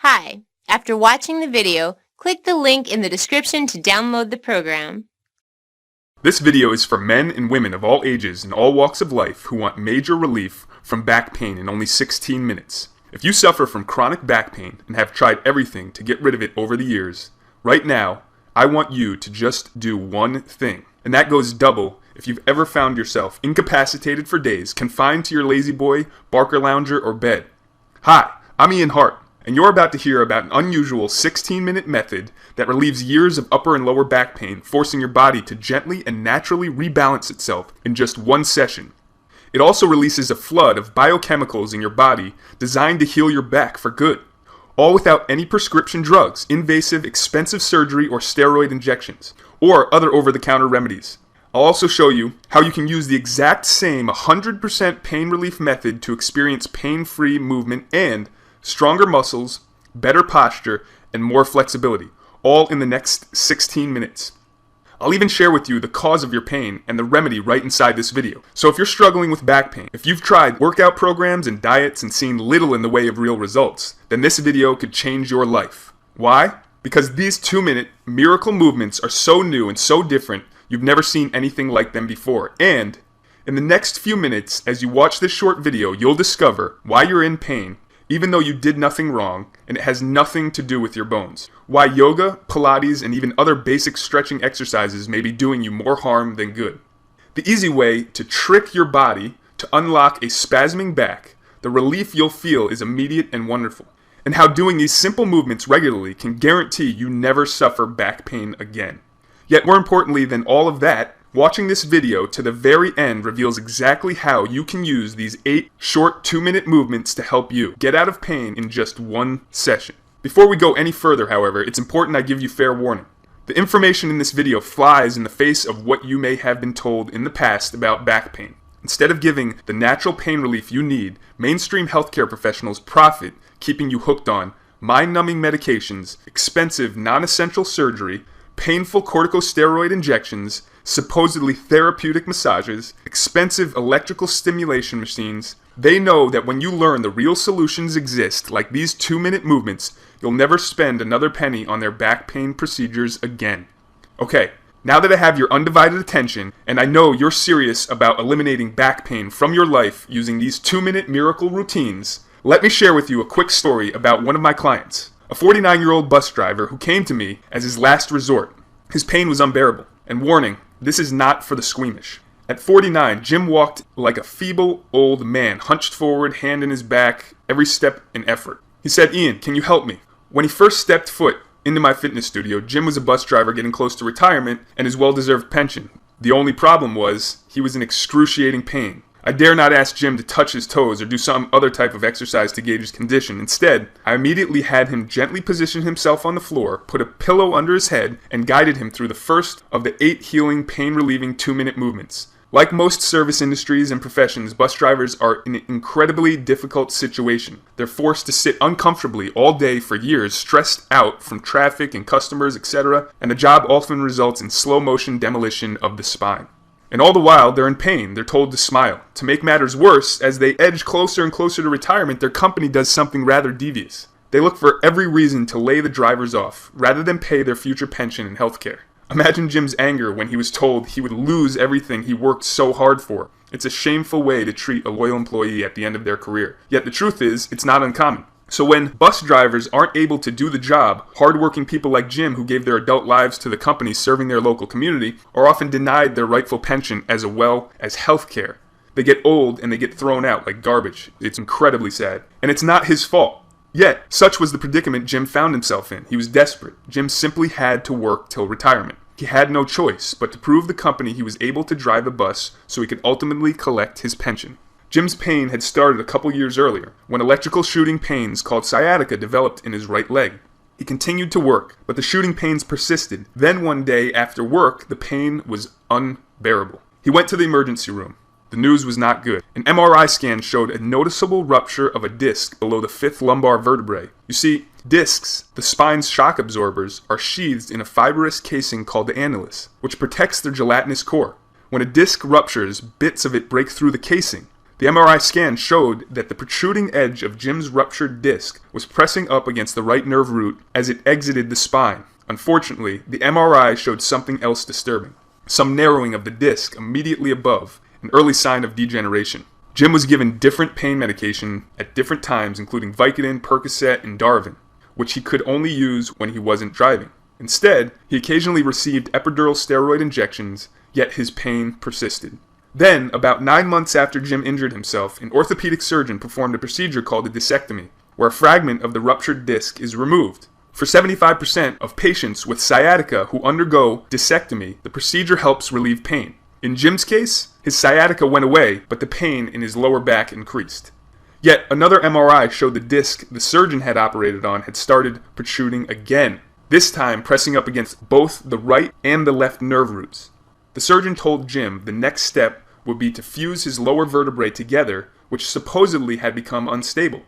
Hi, after watching the video, click the link in the description to download the program. This video is for men and women of all ages and all walks of life who want major relief from back pain in only 16 minutes. If you suffer from chronic back pain and have tried everything to get rid of it over the years, right now, I want you to just do one thing. And that goes double if you've ever found yourself incapacitated for days, confined to your lazy boy, Barker lounger, or bed. Hi, I'm Ian Hart, and you're about to hear about an unusual 16-minute method that relieves years of upper and lower back pain, forcing your body to gently and naturally rebalance itself in just one session. It also releases a flood of biochemicals in your body designed to heal your back for good, all without any prescription drugs, invasive, expensive surgery, or steroid injections, or other over-the-counter remedies. I'll also show you how you can use the exact same 100% pain relief method to experience pain-free movement and stronger muscles, better posture, and more flexibility, all in the next 16 minutes. I'll even share with you the cause of your pain and the remedy right inside this video. So if you're struggling with back pain, if you've tried workout programs and diets and seen little in the way of real results, then this video could change your life. Why? Because these 2-minute miracle movements are so new and so different, you've never seen anything like them before. And in the next few minutes, as you watch this short video, you'll discover why you're in pain, even though you did nothing wrong, and it has nothing to do with your bones. Why yoga, Pilates, and even other basic stretching exercises may be doing you more harm than good. The easy way to trick your body to unlock a spasming back, the relief you'll feel is immediate and wonderful. And how doing these simple movements regularly can guarantee you never suffer back pain again. Yet more importantly than all of that, watching this video to the very end reveals exactly how you can use these 8 short 2-minute movements to help you get out of pain in just one session. Before we go any further, however, it's important I give you fair warning. The information in this video flies in the face of what you may have been told in the past about back pain. Instead of giving the natural pain relief you need, mainstream healthcare professionals profit keeping you hooked on mind-numbing medications, expensive non-essential surgery, painful corticosteroid injections, supposedly therapeutic massages, expensive electrical stimulation machines. They know that when you learn the real solutions exist, like these 2-minute movements, you'll never spend another penny on their back pain procedures again. Okay, now that I have your undivided attention, and I know you're serious about eliminating back pain from your life using these 2-minute miracle routines, let me share with you a quick story about one of my clients, a 49-year-old bus driver who came to me as his last resort. His pain was unbearable, and warning, this is not for the squeamish. At 49, Jim walked like a feeble old man, hunched forward, hand in his back, every step an effort. He said, "Ian, can you help me?" When he first stepped foot into my fitness studio, Jim was a bus driver getting close to retirement and his well-deserved pension. The only problem was, he was in excruciating pain. I dare not ask Jim to touch his toes or do some other type of exercise to gauge his condition. Instead, I immediately had him gently position himself on the floor, put a pillow under his head, and guided him through the first of the 8 healing, pain-relieving 2-minute movements. Like most service industries and professions, bus drivers are in an incredibly difficult situation. They're forced to sit uncomfortably all day for years, stressed out from traffic and customers, etc., and the job often results in slow-motion demolition of the spine. And all the while, they're in pain. They're told to smile. To make matters worse, as they edge closer and closer to retirement, their company does something rather devious. They look for every reason to lay the drivers off, rather than pay their future pension and health care. Imagine Jim's anger when he was told he would lose everything he worked so hard for. It's a shameful way to treat a loyal employee at the end of their career. Yet the truth is, it's not uncommon. So when bus drivers aren't able to do the job, hardworking people like Jim, who gave their adult lives to the company serving their local community, are often denied their rightful pension as well as health care. They get old and they get thrown out like garbage. It's incredibly sad. And it's not his fault. Yet, such was the predicament Jim found himself in. He was desperate. Jim simply had to work till retirement. He had no choice but to prove the company he was able to drive a bus so he could ultimately collect his pension. Jim's pain had started a couple years earlier, when electrical shooting pains called sciatica developed in his right leg. He continued to work, but the shooting pains persisted. Then one day after work, the pain was unbearable. He went to the emergency room. The news was not good. An MRI scan showed a noticeable rupture of a disc below the 5th lumbar vertebrae. You see, discs, the spine's shock absorbers, are sheathed in a fibrous casing called the annulus, which protects their gelatinous core. When a disc ruptures, bits of it break through the casing. The MRI scan showed that the protruding edge of Jim's ruptured disc was pressing up against the right nerve root as it exited the spine. Unfortunately, the MRI showed something else disturbing. Some narrowing of the disc immediately above, an early sign of degeneration. Jim was given different pain medication at different times, including Vicodin, Percocet, and Darvin, which he could only use when he wasn't driving. Instead, he occasionally received epidural steroid injections, yet his pain persisted. Then, about 9 months after Jim injured himself, an orthopedic surgeon performed a procedure called a discectomy, where a fragment of the ruptured disc is removed. For 75% of patients with sciatica who undergo discectomy, the procedure helps relieve pain. In Jim's case, his sciatica went away, but the pain in his lower back increased. Yet another MRI showed the disc the surgeon had operated on had started protruding again, this time pressing up against both the right and the left nerve roots. The surgeon told Jim the next step would be to fuse his lower vertebrae together, which supposedly had become unstable.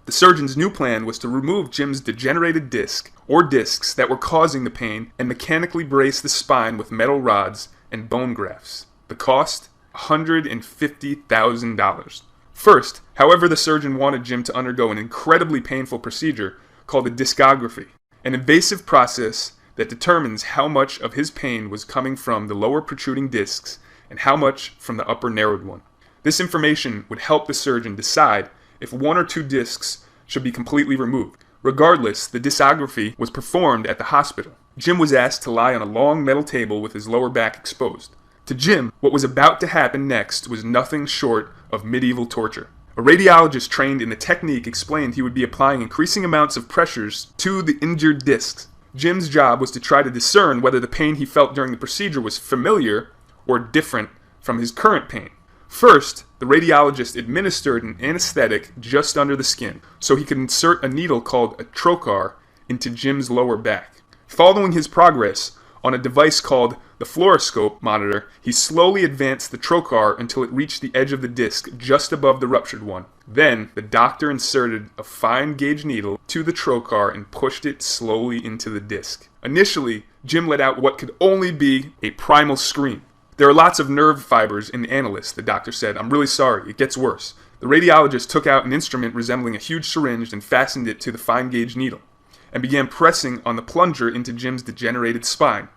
The surgeon's new plan was to remove Jim's degenerated disc, or discs that were causing the pain, and mechanically brace the spine with metal rods and bone grafts. The cost? $150,000. First, however, the surgeon wanted Jim to undergo an incredibly painful procedure called a discography, an invasive process that determines how much of his pain was coming from the lower protruding discs and how much from the upper narrowed one. This information would help the surgeon decide if one or two discs should be completely removed. Regardless, the discography was performed at the hospital. Jim was asked to lie on a long metal table with his lower back exposed. To Jim, what was about to happen next was nothing short of medieval torture. A radiologist trained in the technique explained he would be applying increasing amounts of pressures to the injured discs. Jim's job was to try to discern whether the pain he felt during the procedure was familiar or different from his current pain. First, the radiologist administered an anesthetic just under the skin, so he could insert a needle called a trocar into Jim's lower back. Following his progress on a device called the fluoroscope monitor, he slowly advanced the trocar until it reached the edge of the disc just above the ruptured one. Then, the doctor inserted a fine gauge needle to the trocar and pushed it slowly into the disc. Initially, Jim let out what could only be a primal scream. "There are lots of nerve fibers in the annulus," the doctor said. "I'm really sorry, it gets worse." The radiologist took out an instrument resembling a huge syringe and fastened it to the fine gauge needle, and began pressing on the plunger into Jim's degenerated spine.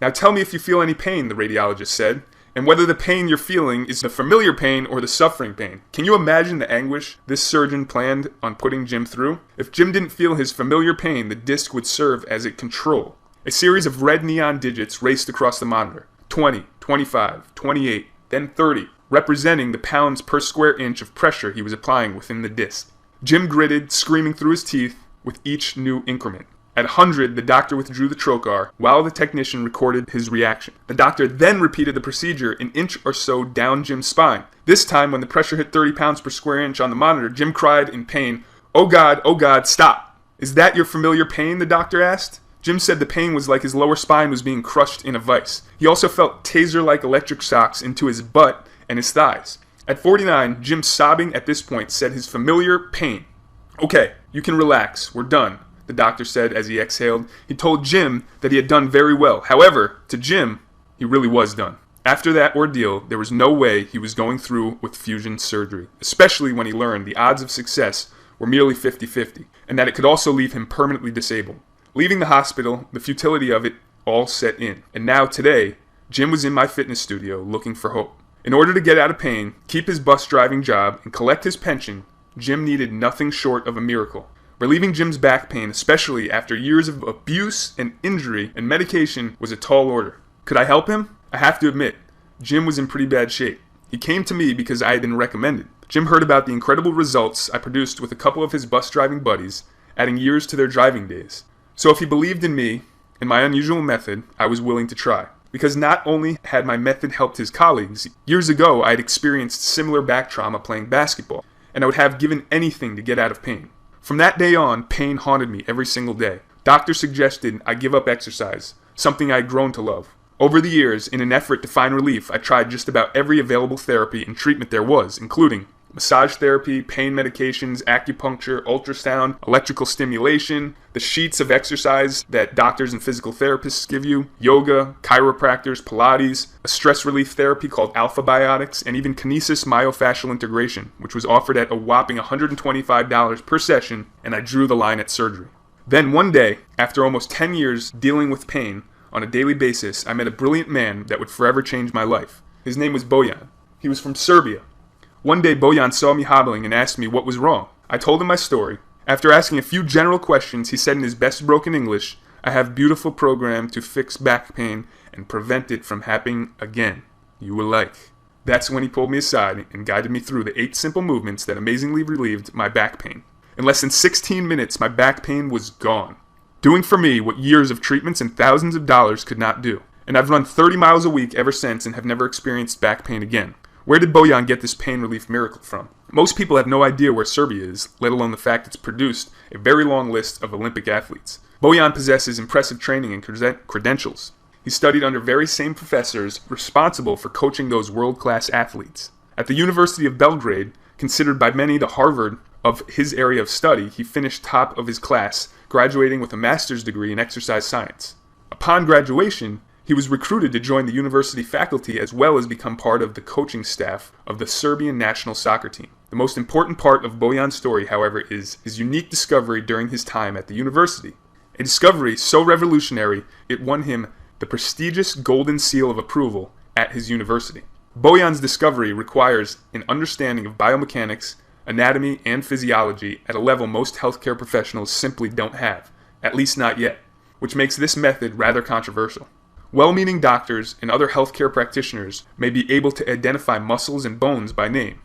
"Now tell me if you feel any pain," the radiologist said, "and whether the pain you're feeling is the familiar pain or the suffering pain." Can you imagine the anguish this surgeon planned on putting Jim through? If Jim didn't feel his familiar pain, the disc would serve as a control. A series of red neon digits raced across the monitor. 20, 25, 28, then 30, representing the pounds per square inch of pressure he was applying within the disc. Jim gritted, screaming through his teeth with each new increment. At 100, the doctor withdrew the trocar, while the technician recorded his reaction. The doctor then repeated the procedure an inch or so down Jim's spine. This time, when the pressure hit 30 pounds per square inch on the monitor, Jim cried in pain, oh God, stop." "Is that your familiar pain?" the doctor asked. Jim said the pain was like his lower spine was being crushed in a vice. He also felt taser-like electric shocks into his butt and his thighs. At 49, Jim, sobbing at this point, said his familiar pain. "Okay, you can relax. We're done," the doctor said as he exhaled. He told Jim that he had done very well. However, to Jim, he really was done. After that ordeal, there was no way he was going through with fusion surgery, especially when he learned the odds of success were merely 50-50, and that it could also leave him permanently disabled. Leaving the hospital, the futility of it all set in. And now, today, Jim was in my fitness studio looking for hope. In order to get out of pain, keep his bus driving job, and collect his pension, Jim needed nothing short of a miracle. Relieving Jim's back pain, especially after years of abuse and injury and medication, was a tall order. Could I help him? I have to admit, Jim was in pretty bad shape. He came to me because I had been recommended. Jim heard about the incredible results I produced with a couple of his bus driving buddies, adding years to their driving days. So if he believed in me and my unusual method, I was willing to try. Because not only had my method helped his colleagues, years ago I had experienced similar back trauma playing basketball, and I would have given anything to get out of pain. From that day on, pain haunted me every single day. Doctors suggested I give up exercise, something I had grown to love. Over the years, in an effort to find relief, I tried just about every available therapy and treatment there was, including massage therapy, pain medications, acupuncture, ultrasound, electrical stimulation, the sheets of exercise that doctors and physical therapists give you, yoga, chiropractors, Pilates, a stress relief therapy called alpha biotics, and even kinesis myofascial integration, which was offered at a whopping $125 per session, and I drew the line at surgery. Then one day, after almost 10 years dealing with pain on a daily basis, I met a brilliant man that would forever change my life. His name was Bojan. He was from Serbia. One day, Bojan saw me hobbling and asked me what was wrong. I told him my story. After asking a few general questions, he said in his best broken English, "I have a beautiful program to fix back pain and prevent it from happening again. You will like." That's when he pulled me aside and guided me through the 8 simple movements that amazingly relieved my back pain. In less than 16 minutes, my back pain was gone, doing for me what years of treatments and thousands of dollars could not do. And I've run 30 miles a week ever since and have never experienced back pain again. Where did Bojan get this pain relief miracle from? Most people have no idea where Serbia is, let alone the fact it's produced a very long list of Olympic athletes. Bojan possesses impressive training and credentials. He studied under very same professors responsible for coaching those world-class athletes. At the University of Belgrade, considered by many the Harvard of his area of study, he finished top of his class, graduating with a master's degree in exercise science. Upon graduation, he was recruited to join the university faculty as well as become part of the coaching staff of the Serbian national soccer team. The most important part of Bojan's story, however, is his unique discovery during his time at the university. A discovery so revolutionary, it won him the prestigious Golden Seal of Approval at his university. Bojan's discovery requires an understanding of biomechanics, anatomy, and physiology at a level most healthcare professionals simply don't have, at least not yet, which makes this method rather controversial. Well-meaning doctors and other healthcare practitioners may be able to identify muscles and bones by name.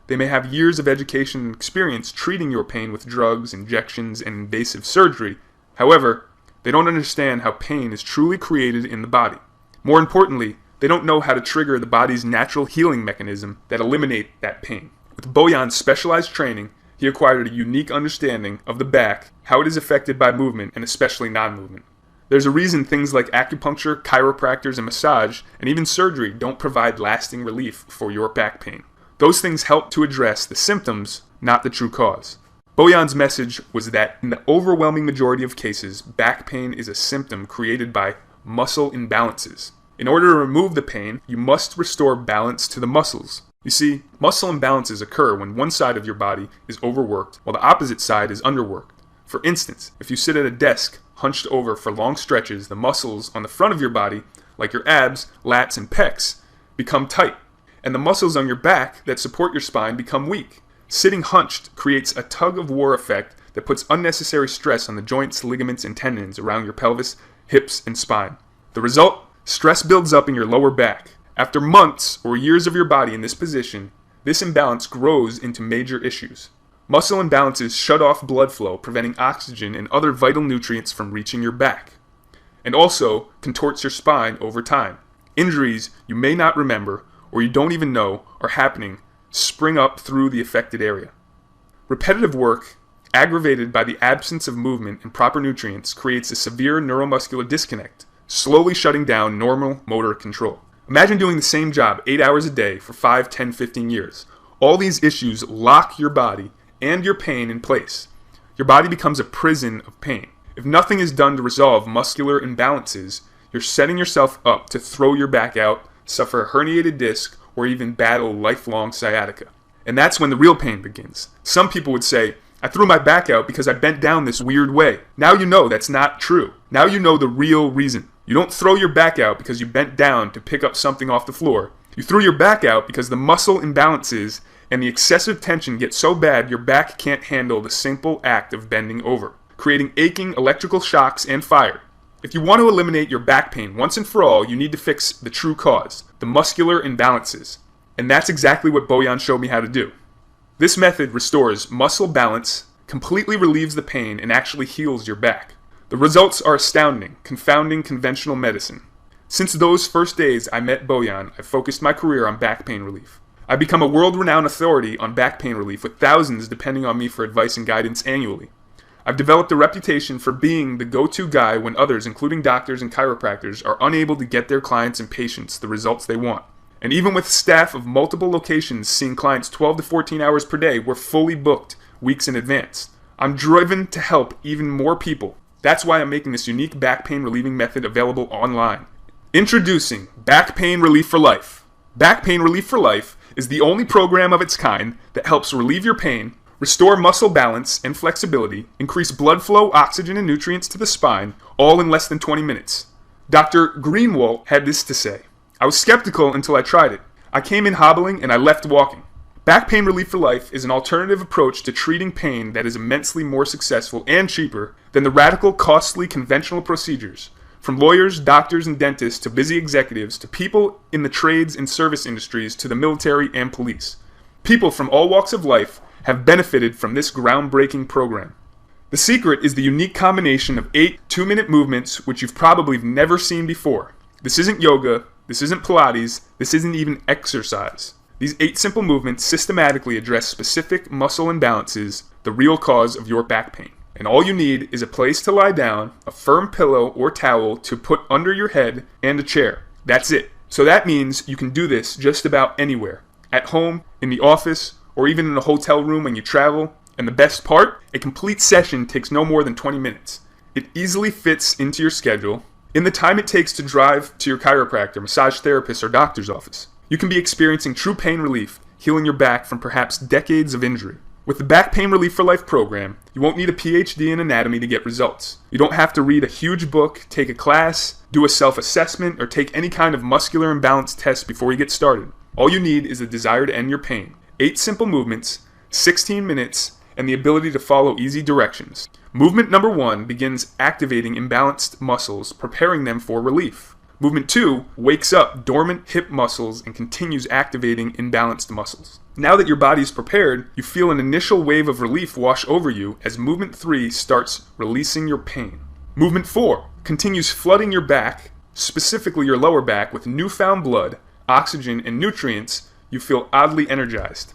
They may have years of education and experience treating your pain with drugs, injections, and invasive surgery. However, they don't understand how pain is truly created in the body. More importantly, they don't know how to trigger the body's natural healing mechanism that eliminate that pain. With Bojan's specialized training, he acquired a unique understanding of the back, how it is affected by movement, and especially non-movement. There's a reason things like acupuncture, chiropractors, and massage, and even surgery don't provide lasting relief for your back pain. Those things help to address the symptoms, not the true cause. Bojan's message was that in the overwhelming majority of cases, back pain is a symptom created by muscle imbalances. In order to remove the pain, you must restore balance to the muscles. You see, muscle imbalances occur when one side of your body is overworked while the opposite side is underworked. For instance, if you sit at a desk hunched over for long stretches, the muscles on the front of your body, like your abs, lats, and pecs, become tight, and the muscles on your back that support your spine become weak. Sitting hunched creates a tug-of-war effect that puts unnecessary stress on the joints, ligaments, and tendons around your pelvis, hips, and spine. The result? Stress builds up in your lower back. After months or years of your body in this position, this imbalance grows into major issues. Muscle imbalances shut off blood flow, preventing oxygen and other vital nutrients from reaching your back, and also contorts your spine over time. Injuries you may not remember or you don't even know are happening spring up through the affected area. Repetitive work, aggravated by the absence of movement and proper nutrients, creates a severe neuromuscular disconnect, slowly shutting down normal motor control. Imagine doing the same job 8 hours a day for 5, 10, 15 years. All these issues lock your body and your pain in place. Your body becomes a prison of pain. If nothing is done to resolve muscular imbalances, you're setting yourself up to throw your back out, suffer a herniated disc, or even battle lifelong sciatica. And that's when the real pain begins. Some people would say, "I threw my back out because I bent down this weird way." Now you know that's not true. Now you know the real reason. You don't throw your back out because you bent down to pick up something off the floor. You threw your back out because the muscle imbalances and the excessive tension get so bad your back can't handle the simple act of bending over, creating aching electrical shocks and fire. If you want to eliminate your back pain once and for all, you need to fix the true cause, the muscular imbalances. And that's exactly what Bojan showed me how to do. This method restores muscle balance, completely relieves the pain, and actually heals your back. The results are astounding, confounding conventional medicine. Since those first days I met Bojan, I focused my career on back pain relief. I've become a world-renowned authority on back pain relief, with thousands depending on me for advice and guidance annually. I've developed a reputation for being the go-to guy when others, including doctors and chiropractors, are unable to get their clients and patients the results they want. And even with staff of multiple locations seeing clients 12 to 14 hours per day, we're fully booked weeks in advance. I'm driven to help even more people. That's why I'm making this unique back pain relieving method available online. Introducing Back Pain Relief for Life. Back Pain Relief for Life is the only program of its kind that helps relieve your pain, restore muscle balance and flexibility, increase blood flow, oxygen, and nutrients to the spine, all in less than 20 minutes. Dr. Greenwald had this to say. I was skeptical until I tried it. I came in hobbling and I left walking. Back Pain Relief for Life is an alternative approach to treating pain that is immensely more successful and cheaper than the radical, costly, conventional procedures. From lawyers, doctors, and dentists to busy executives to people in the trades and service industries to the military and police. People from all walks of life have benefited from this groundbreaking program. The secret is the unique combination of 8 2-minute movements which you've probably never seen before. This isn't yoga, this isn't Pilates, this isn't even exercise. These 8 simple movements systematically address specific muscle imbalances, the real cause of your back pain. And all you need is a place to lie down, a firm pillow or towel to put under your head, and a chair. That's it. So that means you can do this just about anywhere. At home, in the office, or even in a hotel room when you travel. And the best part? A complete session takes no more than 20 minutes. It easily fits into your schedule in the time it takes to drive to your chiropractor, massage therapist, or doctor's office. You can be experiencing true pain relief, healing your back from perhaps decades of injury. With the Back Pain Relief for Life program, you won't need a PhD in anatomy to get results. You don't have to read a huge book, take a class, do a self-assessment, or take any kind of muscular imbalance test before you get started. All you need is a desire to end your pain. 8 simple movements, 16 minutes, and the ability to follow easy directions. Movement number 1 begins activating imbalanced muscles, preparing them for relief. Movement 2 wakes up dormant hip muscles and continues activating imbalanced muscles. Now that your body is prepared, you feel an initial wave of relief wash over you as movement 3 starts releasing your pain. Movement 4 continues flooding your back, specifically your lower back, with newfound blood, oxygen, and nutrients. You feel oddly energized.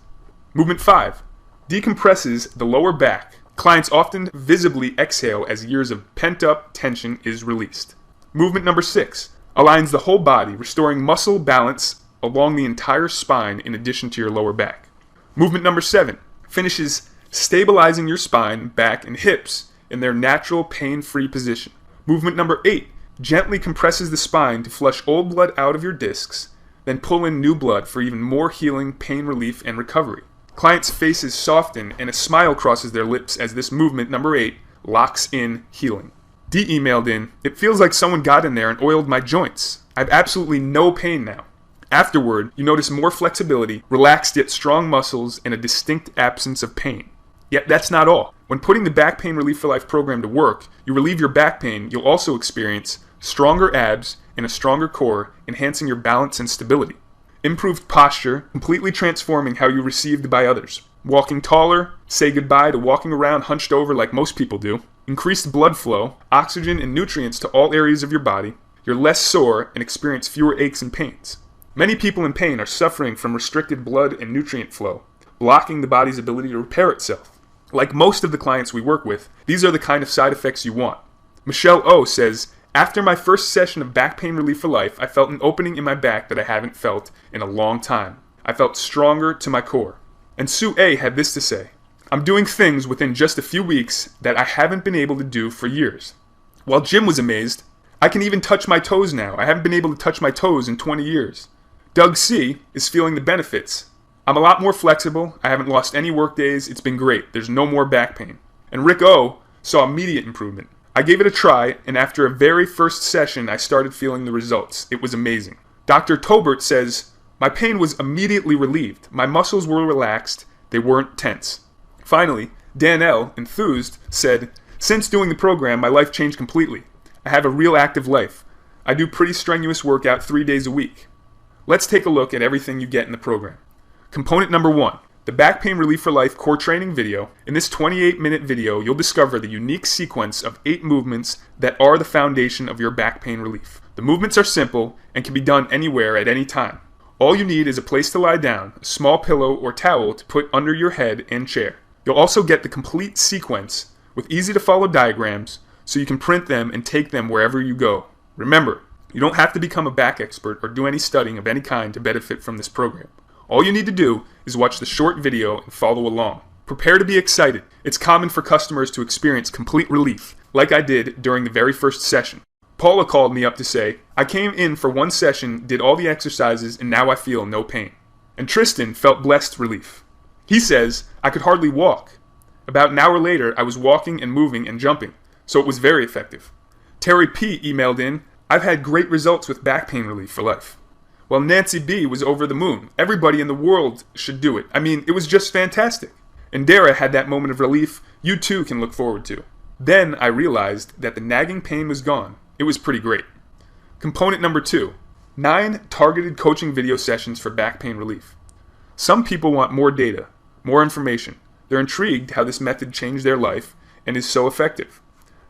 Movement 5 decompresses the lower back. Clients often visibly exhale as years of pent-up tension is released. Movement number 6 aligns the whole body, restoring muscle balance along the entire spine in addition to your lower back. Movement number 7 finishes stabilizing your spine, back, and hips in their natural pain-free position. Movement number 8 gently compresses the spine to flush old blood out of your discs, then pull in new blood for even more healing, pain relief, and recovery. Clients' faces soften and a smile crosses their lips as this movement, number 8, locks in healing. D emailed in, "It feels like someone got in there and oiled my joints. I have absolutely no pain now." Afterward, you notice more flexibility, relaxed yet strong muscles, and a distinct absence of pain. Yet that's not all. When putting the Back Pain Relief for Life program to work, you relieve your back pain, you'll also experience stronger abs and a stronger core, enhancing your balance and stability. Improved posture, completely transforming how you're received by others. Walking taller, say goodbye to walking around hunched over like most people do. Increased blood flow, oxygen, and nutrients to all areas of your body. You're less sore and experience fewer aches and pains. Many people in pain are suffering from restricted blood and nutrient flow, blocking the body's ability to repair itself. Like most of the clients we work with, these are the kind of side effects you want. Michelle O says, "After my first session of Back Pain Relief for Life, I felt an opening in my back that I haven't felt in a long time. I felt stronger to my core." And Sue A had this to say, "I'm doing things within just a few weeks that I haven't been able to do for years." While Jim was amazed, "I can even touch my toes now. I haven't been able to touch my toes in 20 years. Doug C is feeling the benefits. "I'm a lot more flexible. I haven't lost any work days. It's been great. There's no more back pain." And Rick O saw immediate improvement. "I gave it a try, and after a very first session, I started feeling the results. It was amazing." Dr. Tobert says, "My pain was immediately relieved. My muscles were relaxed. They weren't tense." Finally, Dan L, enthused, said, "Since doing the program, my life changed completely. I have a real active life. I do pretty strenuous workout 3 days a week." Let's take a look at everything you get in the program. Component number 1, the Back Pain Relief for Life core training video. In this 28-minute video, you'll discover the unique sequence of 8 movements that are the foundation of your back pain relief. The movements are simple and can be done anywhere at any time. All you need is a place to lie down, a small pillow or towel to put under your head and chair. You'll also get the complete sequence with easy-to-follow diagrams so you can print them and take them wherever you go. Remember, You don't have to become a back expert or do any studying of any kind to benefit from this program. All you need to do is watch the short video and follow along. Prepare to be excited. It's common for customers to experience complete relief, like I did during the very first session. Paula called me up to say, I came in for one session, did all the exercises, and now I feel no pain. And Tristan felt blessed relief. He says, I could hardly walk. About an hour later, I was walking and moving and jumping, so it was very effective. Terry P. emailed in, I've had great results with back pain relief for life. While Nancy B. was over the moon. Everybody in the world should do it. I mean, it was just fantastic. And Dara had that moment of relief you too can look forward to. Then I realized that the nagging pain was gone. It was pretty great. Component number 2. 9 targeted coaching video sessions for back pain relief. Some people want more data, more information. They're intrigued how this method changed their life and is so effective.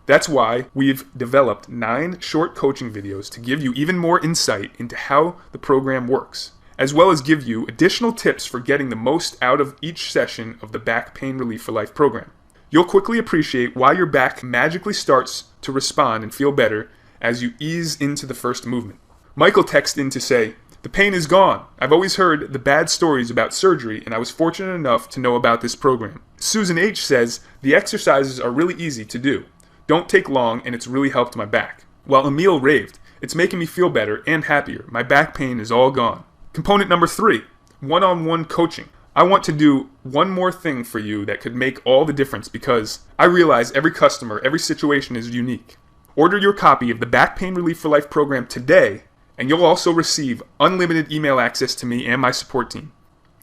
That's why we've developed 9 short coaching videos to give you even more insight into how the program works, as well as give you additional tips for getting the most out of each session of the Back Pain Relief for Life program. You'll quickly appreciate why your back magically starts to respond and feel better as you ease into the first movement. Michael texted in to say, the pain is gone. I've always heard the bad stories about surgery, and I was fortunate enough to know about this program. Susan H. says, the exercises are really easy to do. Don't take long, and it's really helped my back. While Emil raved, it's making me feel better and happier. My back pain is all gone. Component number 3, one-on-one coaching. I want to do one more thing for you that could make all the difference because I realize every customer, every situation is unique. Order your copy of the Back Pain Relief for Life program today, and you'll also receive unlimited email access to me and my support team.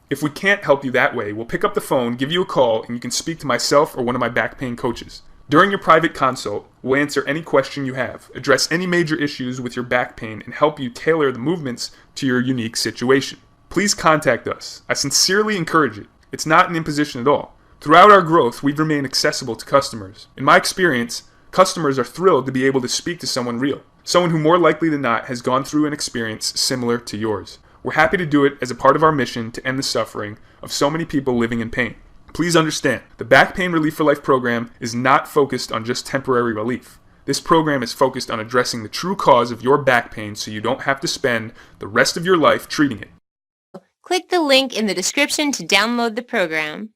If we can't help you that way, we'll pick up the phone, give you a call, and you can speak to myself or one of my back pain coaches. During your private consult, we'll answer any question you have, address any major issues with your back pain, and help you tailor the movements to your unique situation. Please contact us. I sincerely encourage it. It's not an imposition at all. Throughout our growth, we've remained accessible to customers. In my experience, customers are thrilled to be able to speak to someone real, someone who more likely than not has gone through an experience similar to yours. We're happy to do it as a part of our mission to end the suffering of so many people living in pain. Please understand, the Back Pain Relief for Life program is not focused on just temporary relief. This program is focused on addressing the true cause of your back pain so you don't have to spend the rest of your life treating it. Click the link in the description to download the program.